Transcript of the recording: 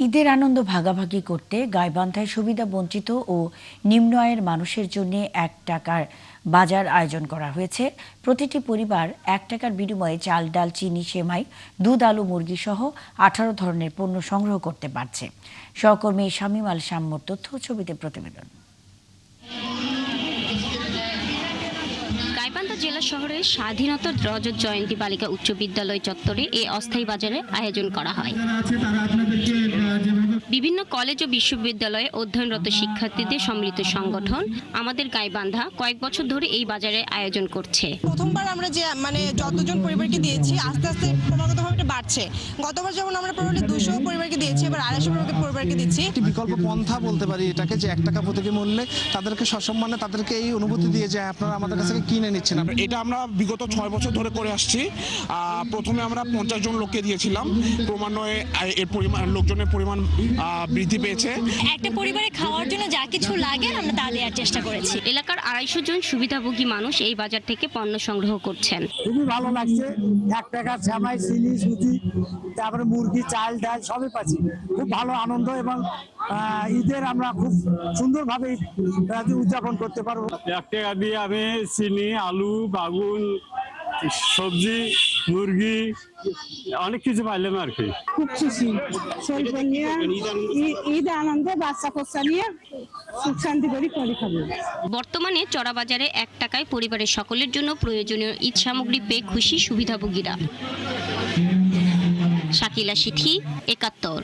ঈদের আনন্দ ভাগাভাগি করতে গাইবান্ধায় সুবিধা বঞ্চিত ও নিম্ন আয়ের মানুষের জন্য ১ টাকার বাজার আয়োজন করা হয়েছে। প্রতিটি পরিবার ১ টাকার বিনিময়ে চাল, ডাল, চিনি, সেমাই, দুধ, আলু, মুরগি সহ ১৮ ধরনের পণ্য সংগ্রহ করতে পারছে। সহকর্মী শামীম আল শাম্মুর তথ্য ছবিতে প্রতিবেদন। গাইবান্ধা জেলা শহরের স্বাধীনতার রজত জয়ন্তী বালিকা উচ্চ বিদ্যালয় চত্বরে এই অস্থায়ী বাজারের আয়োজন করা হয়। বিভিন্ন কলেজ ও বিশ্ববিদ্যালয়ে অধ্যয়নরত শিক্ষার্থীদের সম্মিলিত সংগঠন আমাদের গাইবান্ধা কয়েক বছর ধরে এই বাজারের আয়োজন করছে। প্রথমবার আমরা যে যতজন পরিবারকে দিয়েছি আস্তে আস্তে ক্রমাগতভাবে এটা বাড়ছে। গতবার যেমন আমরা প্রায় 200 পরিবারকে দিয়েছি, এবার 250 পরিবারকে দিচ্ছি। একটি বিকল্প পন্থা বলতে পারি এটাকে, যে ১ টাকা প্রতীকী মূল্যে তাদেরকে সসম্মানে তাদেরকে এই অনুভূতি দিয়ে যে আপনারা আমাদের কাছ থেকে কিনে নিচ্ছেন। এটা আমরা বিগত 6 বছর ধরে করে আসছি। প্রথমে আমরা 50 জন লোককে দিয়েছিলাম, ক্রমান্বয়ে এর পরিমাণ লোকজনের পরিমাণ বৃদ্ধি পেয়েছে। একটা পরিবারে খাওয়ার জন্য যা কিছু লাগে আমরা তা দেওয়ার চেষ্টা করেছি। এলাকার 250 জন সুবিধাভোগী মানুষ এই বাজার থেকে পণ্য সংগ্রহ করছেন। খুবই ভালো লাগছে। ১ টাকার সেমাই, চিনি, সুজি, তারপরে মুরগি, চাল, ডাল সবই পাচ্ছি। খুব ভালো আনন্দ এবং ঈদের আমরা খুব সুন্দরভাবে উদযাপন করতে পারবো। ১ টাকা দিয়ে আমি চিনি, আলু, বাগুন, সবজি, মুরগি অনেক কিছু পাইলাম আর কি। খুব খুশি, ঈদ আনন্দে বাচ্চা কোচ্চা নিয়ে সুখ শান্তি করে খাবো। বর্তমানে চড়াবাজারে ১ টাকায় পরিবারের সকলের জন্য প্রয়োজনীয় ঈদ সামগ্রী পেয়ে খুশি সুবিধাভোগীরা। শাকিলা সিথি, ৭১।